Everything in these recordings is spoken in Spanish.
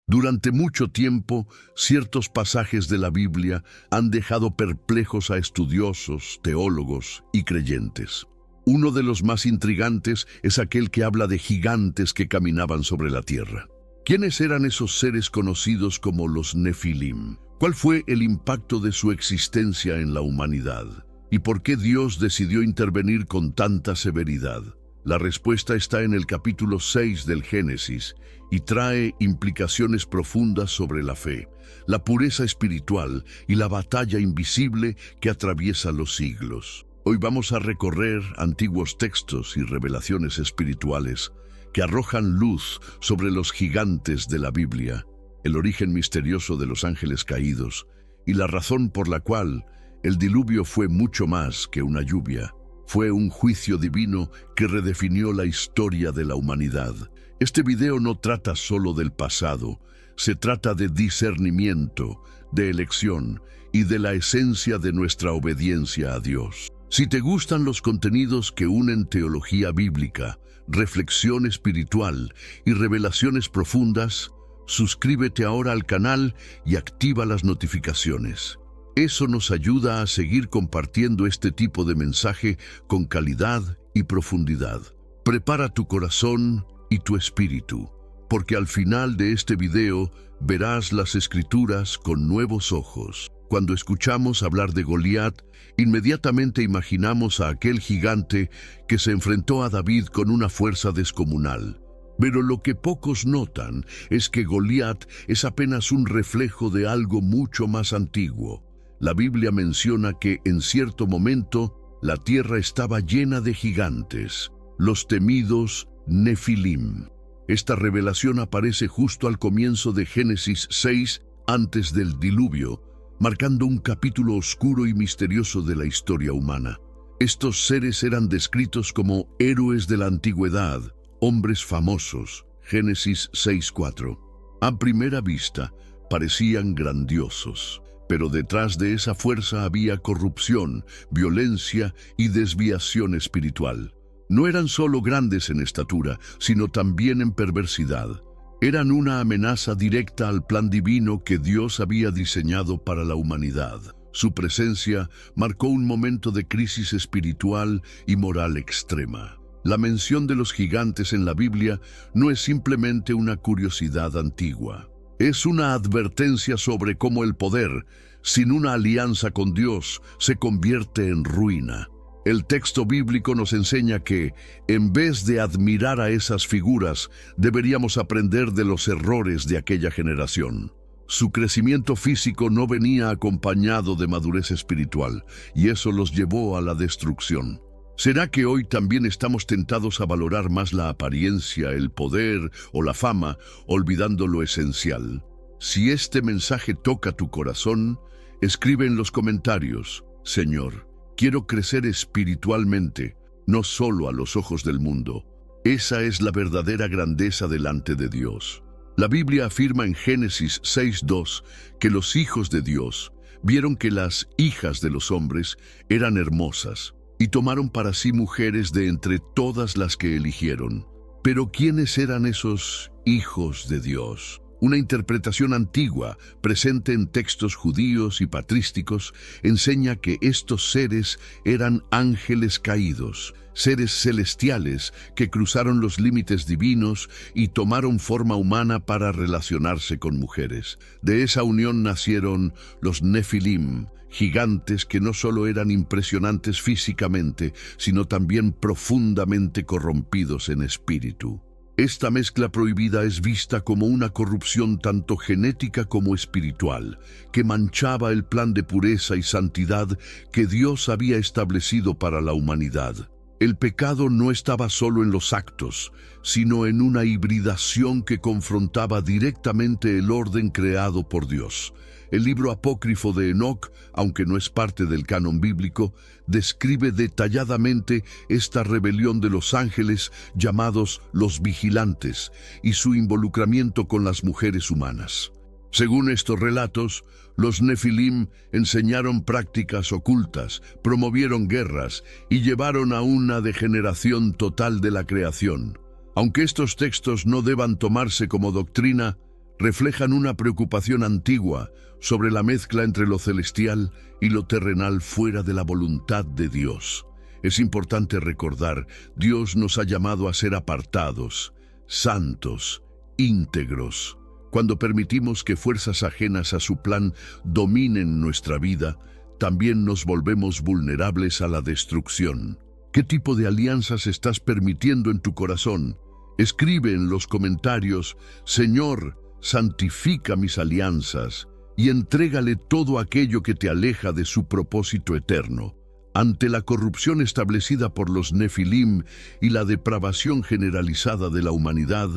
Durante mucho tiempo, ciertos pasajes de la Biblia han dejado perplejos a estudiosos, teólogos y creyentes. Uno de los más intrigantes es aquel que habla de gigantes que caminaban sobre la tierra. ¿Quiénes eran esos seres conocidos como los Nefilim? ¿Cuál fue el impacto de su existencia en la humanidad? ¿Y por qué Dios decidió intervenir con tanta severidad? La respuesta está en el capítulo 6 del Génesis y trae implicaciones profundas sobre la fe, la pureza espiritual y la batalla invisible que atraviesa los siglos. Hoy vamos a recorrer antiguos textos y revelaciones espirituales que arrojan luz sobre los gigantes de la Biblia, el origen misterioso de los ángeles caídos y la razón por la cual el diluvio fue mucho más que una lluvia. Fue un juicio divino que redefinió la historia de la humanidad. Este video no trata solo del pasado, se trata de discernimiento, de elección y de la esencia de nuestra obediencia a Dios. Si te gustan los contenidos que unen teología bíblica, reflexión espiritual y revelaciones profundas, suscríbete ahora al canal y activa las notificaciones. Eso nos ayuda a seguir compartiendo este tipo de mensaje con calidad y profundidad. Prepara tu corazón y tu espíritu, porque al final de este video verás las Escrituras con nuevos ojos. Cuando escuchamos hablar de Goliat, inmediatamente imaginamos a aquel gigante que se enfrentó a David con una fuerza descomunal. Pero lo que pocos notan es que Goliat es apenas un reflejo de algo mucho más antiguo. La Biblia menciona que en cierto momento la tierra estaba llena de gigantes, los temidos Nefilim. Esta revelación aparece justo al comienzo de Génesis 6, antes del diluvio, marcando un capítulo oscuro y misterioso de la historia humana. Estos seres eran descritos como héroes de la antigüedad, hombres famosos, Génesis 6:4. A primera vista, parecían grandiosos, pero detrás de esa fuerza había corrupción, violencia y desviación espiritual. No eran solo grandes en estatura, sino también en perversidad. Eran una amenaza directa al plan divino que Dios había diseñado para la humanidad. Su presencia marcó un momento de crisis espiritual y moral extrema. La mención de los gigantes en la Biblia no es simplemente una curiosidad antigua. Es una advertencia sobre cómo el poder, sin una alianza con Dios, se convierte en ruina. El texto bíblico nos enseña que, en vez de admirar a esas figuras, deberíamos aprender de los errores de aquella generación. Su crecimiento físico no venía acompañado de madurez espiritual, y eso los llevó a la destrucción. ¿Será que hoy también estamos tentados a valorar más la apariencia, el poder o la fama, olvidando lo esencial? Si este mensaje toca tu corazón, escribe en los comentarios: Señor, quiero crecer espiritualmente, no solo a los ojos del mundo. Esa es la verdadera grandeza delante de Dios. La Biblia afirma en Génesis 6:2 que los hijos de Dios vieron que las hijas de los hombres eran hermosas y tomaron para sí mujeres de entre todas las que eligieron. Pero ¿quiénes eran esos hijos de Dios? Una interpretación antigua, presente en textos judíos y patrísticos, enseña que estos seres eran ángeles caídos, seres celestiales que cruzaron los límites divinos y tomaron forma humana para relacionarse con mujeres. De esa unión nacieron los Nefilim, gigantes que no solo eran impresionantes físicamente, sino también profundamente corrompidos en espíritu. Esta mezcla prohibida es vista como una corrupción tanto genética como espiritual, que manchaba el plan de pureza y santidad que Dios había establecido para la humanidad. El pecado no estaba solo en los actos, sino en una hibridación que confrontaba directamente el orden creado por Dios. El libro apócrifo de Enoc, aunque no es parte del canon bíblico, describe detalladamente esta rebelión de los ángeles llamados los vigilantes y su involucramiento con las mujeres humanas. Según estos relatos, los Nefilim enseñaron prácticas ocultas, promovieron guerras y llevaron a una degeneración total de la creación. Aunque estos textos no deban tomarse como doctrina, reflejan una preocupación antigua sobre la mezcla entre lo celestial y lo terrenal fuera de la voluntad de Dios. Es importante recordar, Dios nos ha llamado a ser apartados, santos, íntegros. Cuando permitimos que fuerzas ajenas a su plan dominen nuestra vida, también nos volvemos vulnerables a la destrucción. ¿Qué tipo de alianzas estás permitiendo en tu corazón? Escribe en los comentarios: Señor, santifica mis alianzas, y entrégale todo aquello que te aleja de su propósito eterno. Ante la corrupción establecida por los Nefilim y la depravación generalizada de la humanidad,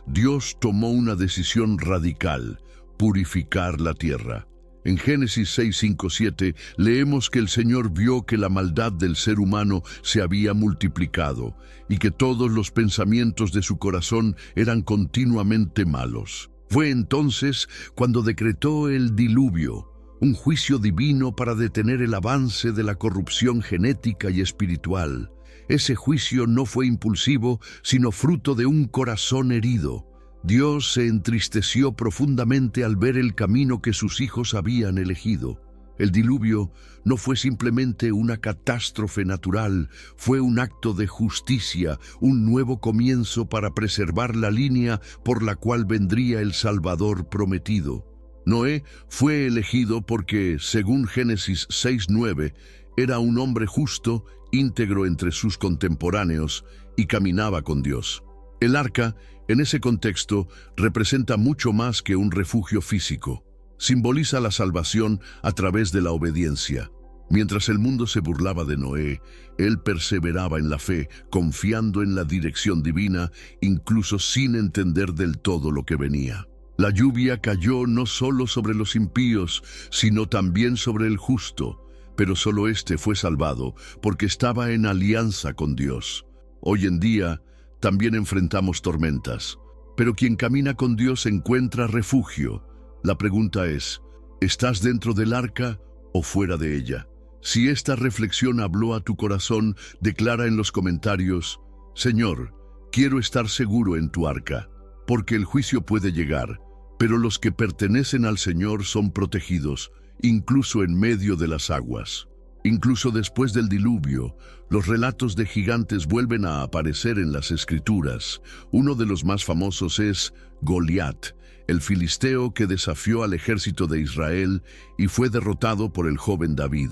Dios tomó una decisión radical: purificar la tierra. En Génesis 6, 5, 7 leemos que el Señor vio que la maldad del ser humano se había multiplicado y que todos los pensamientos de su corazón eran continuamente malos. Fue entonces cuando decretó el diluvio, un juicio divino para detener el avance de la corrupción genética y espiritual. Ese juicio no fue impulsivo, sino fruto de un corazón herido. Dios se entristeció profundamente al ver el camino que sus hijos habían elegido. El diluvio no fue simplemente una catástrofe natural, fue un acto de justicia, un nuevo comienzo para preservar la línea por la cual vendría el Salvador prometido. Noé fue elegido porque, según Génesis 6:9, era un hombre justo, íntegro entre sus contemporáneos y caminaba con Dios. El arca, en ese contexto, representa mucho más que un refugio físico. Simboliza la salvación a través de la obediencia. Mientras el mundo se burlaba de Noé, él perseveraba en la fe, confiando en la dirección divina, incluso sin entender del todo lo que venía. La lluvia cayó no solo sobre los impíos, sino también sobre el justo, pero solo éste fue salvado porque estaba en alianza con Dios. Hoy en día, también enfrentamos tormentas, pero quien camina con Dios encuentra refugio. La pregunta es, ¿estás dentro del arca o fuera de ella? Si esta reflexión habló a tu corazón, declara en los comentarios: Señor, quiero estar seguro en tu arca, porque el juicio puede llegar, pero los que pertenecen al Señor son protegidos, incluso en medio de las aguas. Incluso después del diluvio, los relatos de gigantes vuelven a aparecer en las Escrituras. Uno de los más famosos es Goliat, el filisteo que desafió al ejército de Israel y fue derrotado por el joven David.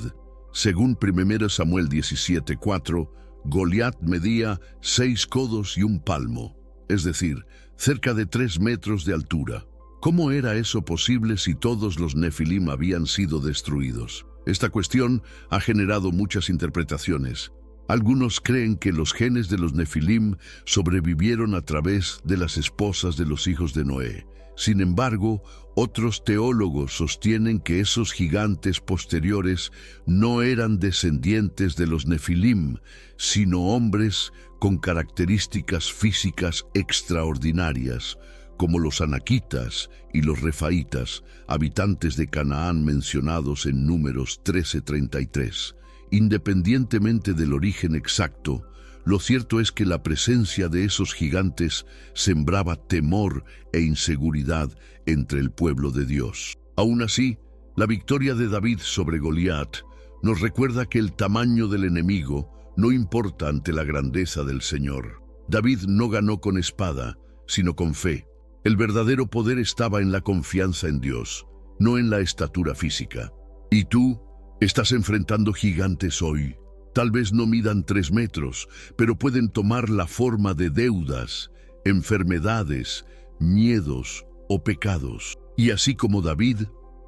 Según 1 Samuel 17:4, Goliat medía 6 codos y un palmo, es decir, cerca de 3 metros de altura. ¿Cómo era eso posible si todos los Nefilim habían sido destruidos? Esta cuestión ha generado muchas interpretaciones. Algunos creen que los genes de los Nefilim sobrevivieron a través de las esposas de los hijos de Noé. Sin embargo, otros teólogos sostienen que esos gigantes posteriores no eran descendientes de los Nefilim, sino hombres con características físicas extraordinarias, como los anaquitas y los refaitas, habitantes de Canaán mencionados en Números 13:33. Independientemente del origen exacto, lo cierto es que la presencia de esos gigantes sembraba temor e inseguridad entre el pueblo de Dios. Aún así, la victoria de David sobre Goliat nos recuerda que el tamaño del enemigo no importa ante la grandeza del Señor. David no ganó con espada, sino con fe. El verdadero poder estaba en la confianza en Dios, no en la estatura física. ¿Y tú? ¿Estás enfrentando gigantes hoy? Tal vez no midan 3 metros, pero pueden tomar la forma de deudas, enfermedades, miedos o pecados. Y así como David,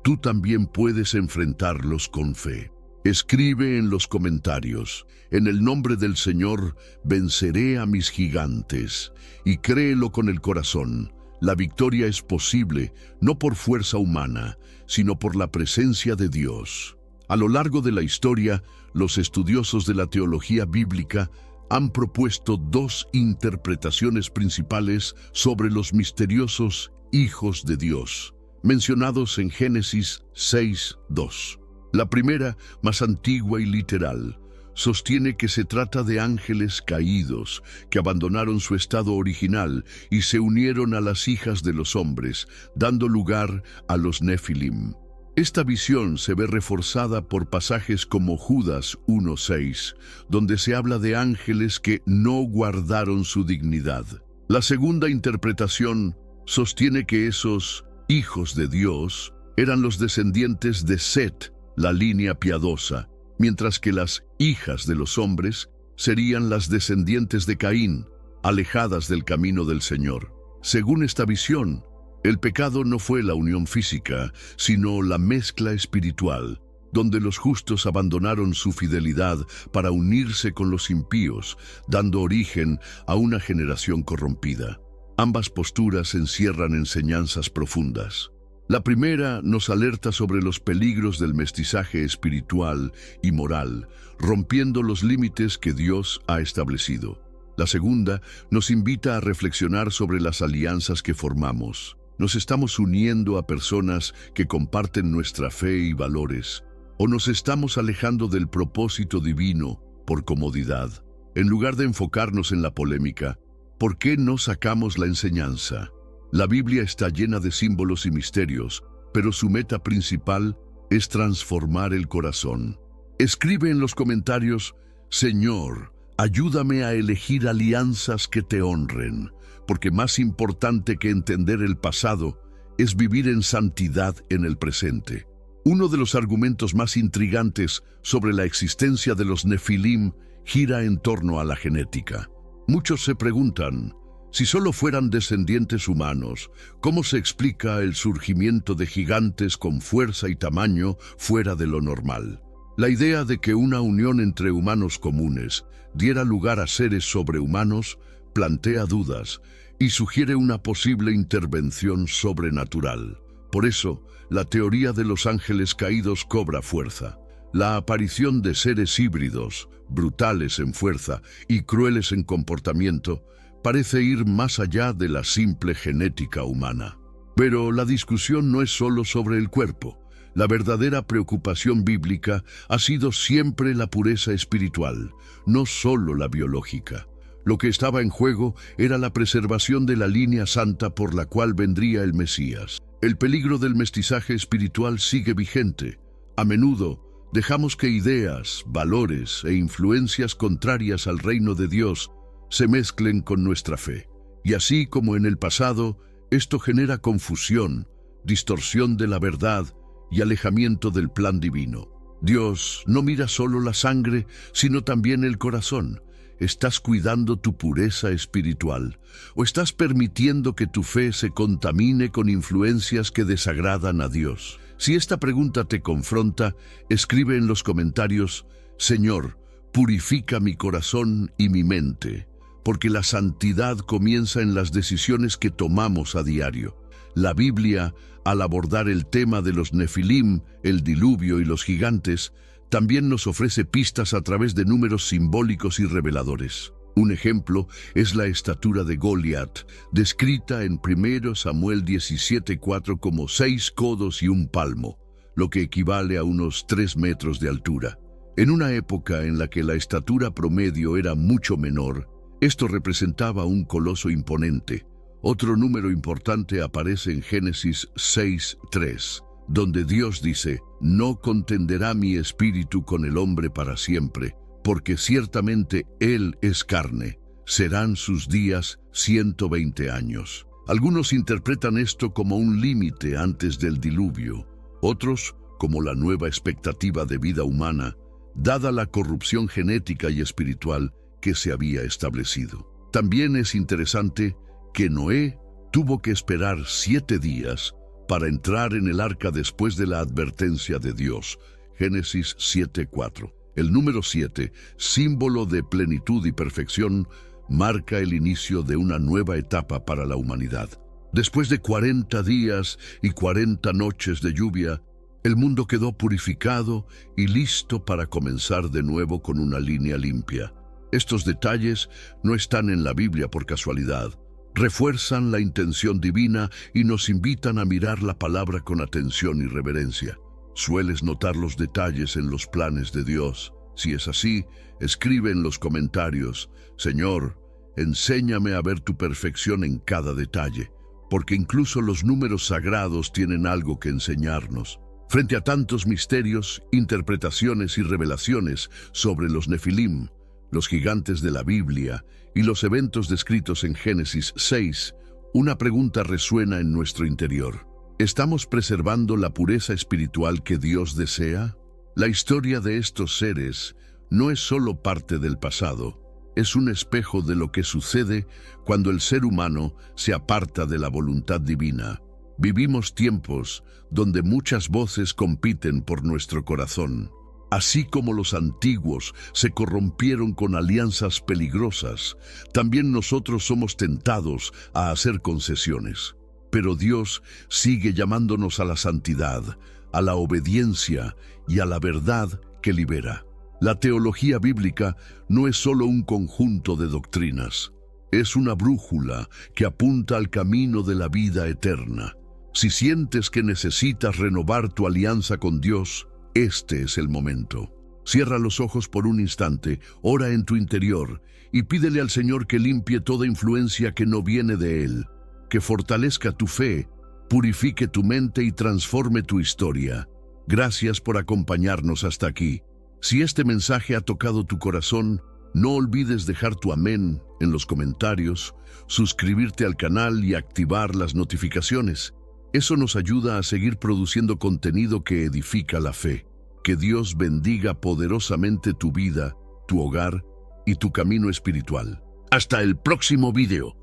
tú también puedes enfrentarlos con fe. Escribe en los comentarios: en el nombre del Señor venceré a mis gigantes, y créelo con el corazón. La victoria es posible, no por fuerza humana, sino por la presencia de Dios. A lo largo de la historia, los estudiosos de la teología bíblica han propuesto 2 interpretaciones principales sobre los misteriosos hijos de Dios, mencionados en Génesis 6:2. La primera, más antigua y literal, sostiene que se trata de ángeles caídos que abandonaron su estado original y se unieron a las hijas de los hombres, dando lugar a los Nefilim. Esta visión se ve reforzada por pasajes como Judas 1:6, donde se habla de ángeles que no guardaron su dignidad. La segunda interpretación sostiene que esos hijos de Dios eran los descendientes de Set, la línea piadosa, mientras que las hijas de los hombres serían las descendientes de Caín, alejadas del camino del Señor. Según esta visión, el pecado no fue la unión física, sino la mezcla espiritual, donde los justos abandonaron su fidelidad para unirse con los impíos, dando origen a una generación corrompida. Ambas posturas encierran enseñanzas profundas. La primera nos alerta sobre los peligros del mestizaje espiritual y moral, rompiendo los límites que Dios ha establecido. La segunda nos invita a reflexionar sobre las alianzas que formamos. ¿Nos estamos uniendo a personas que comparten nuestra fe y valores? ¿O nos estamos alejando del propósito divino por comodidad? En lugar de enfocarnos en la polémica, ¿por qué no sacamos la enseñanza? La Biblia está llena de símbolos y misterios, pero su meta principal es transformar el corazón. Escribe en los comentarios: Señor, ayúdame a elegir alianzas que te honren, porque más importante que entender el pasado es vivir en santidad en el presente. Uno de los argumentos más intrigantes sobre la existencia de los Nefilim gira en torno a la genética. Muchos se preguntan, si solo fueran descendientes humanos, ¿cómo se explica el surgimiento de gigantes con fuerza y tamaño fuera de lo normal? La idea de que una unión entre humanos comunes diera lugar a seres sobrehumanos plantea dudas y sugiere una posible intervención sobrenatural. Por eso, la teoría de los ángeles caídos cobra fuerza. La aparición de seres híbridos, brutales en fuerza y crueles en comportamiento, parece ir más allá de la simple genética humana. Pero la discusión no es solo sobre el cuerpo. La verdadera preocupación bíblica ha sido siempre la pureza espiritual, no solo la biológica. Lo que estaba en juego era la preservación de la línea santa por la cual vendría el Mesías. El peligro del mestizaje espiritual sigue vigente. A menudo dejamos que ideas, valores e influencias contrarias al reino de Dios se mezclen con nuestra fe. Y así como en el pasado, esto genera confusión, distorsión de la verdad y alejamiento del plan divino. Dios no mira solo la sangre, sino también el corazón. ¿Estás cuidando tu pureza espiritual? ¿O estás permitiendo que tu fe se contamine con influencias que desagradan a Dios? Si esta pregunta te confronta, escribe en los comentarios: Señor, purifica mi corazón y mi mente, porque la santidad comienza en las decisiones que tomamos a diario. La Biblia, al abordar el tema de los Nefilim, el diluvio y los gigantes, también nos ofrece pistas a través de números simbólicos y reveladores. Un ejemplo es la estatura de Goliat, descrita en 1 Samuel 17:4 como 6 codos y 1 palmo, lo que equivale a unos 3 metros de altura. En una época en la que la estatura promedio era mucho menor, esto representaba un coloso imponente. Otro número importante aparece en Génesis 6:3, donde Dios dice: «No contenderá mi espíritu con el hombre para siempre, porque ciertamente él es carne. Serán sus días 120 años». Algunos interpretan esto como un límite antes del diluvio, otros como la nueva expectativa de vida humana, dada la corrupción genética y espiritual que se había establecido. También es interesante que Noé tuvo que esperar 7 días para entrar en el arca después de la advertencia de Dios. Génesis 7:4. El número 7, símbolo de plenitud y perfección, marca el inicio de una nueva etapa para la humanidad. Después de 40 días y 40 noches de lluvia, el mundo quedó purificado y listo para comenzar de nuevo con una línea limpia. Estos detalles no están en la Biblia por casualidad. Refuerzan la intención divina y nos invitan a mirar la palabra con atención y reverencia. ¿Sueles notar los detalles en los planes de Dios? Si es así, escribe en los comentarios: Señor, enséñame a ver tu perfección en cada detalle, porque incluso los números sagrados tienen algo que enseñarnos. Frente a tantos misterios, interpretaciones y revelaciones sobre los Nefilim, los gigantes de la Biblia y los eventos descritos en Génesis 6, una pregunta resuena en nuestro interior. ¿Estamos preservando la pureza espiritual que Dios desea? La historia de estos seres no es solo parte del pasado, es un espejo de lo que sucede cuando el ser humano se aparta de la voluntad divina. Vivimos tiempos donde muchas voces compiten por nuestro corazón. Así como los antiguos se corrompieron con alianzas peligrosas, también nosotros somos tentados a hacer concesiones. Pero Dios sigue llamándonos a la santidad, a la obediencia y a la verdad que libera. La teología bíblica no es solo un conjunto de doctrinas, es una brújula que apunta al camino de la vida eterna. Si sientes que necesitas renovar tu alianza con Dios, este es el momento. Cierra los ojos por un instante, ora en tu interior y pídele al Señor que limpie toda influencia que no viene de Él, que fortalezca tu fe, purifique tu mente y transforme tu historia. Gracias por acompañarnos hasta aquí. Si este mensaje ha tocado tu corazón, no olvides dejar tu amén en los comentarios, suscribirte al canal y activar las notificaciones. Eso nos ayuda a seguir produciendo contenido que edifica la fe. Que Dios bendiga poderosamente tu vida, tu hogar y tu camino espiritual. Hasta el próximo video.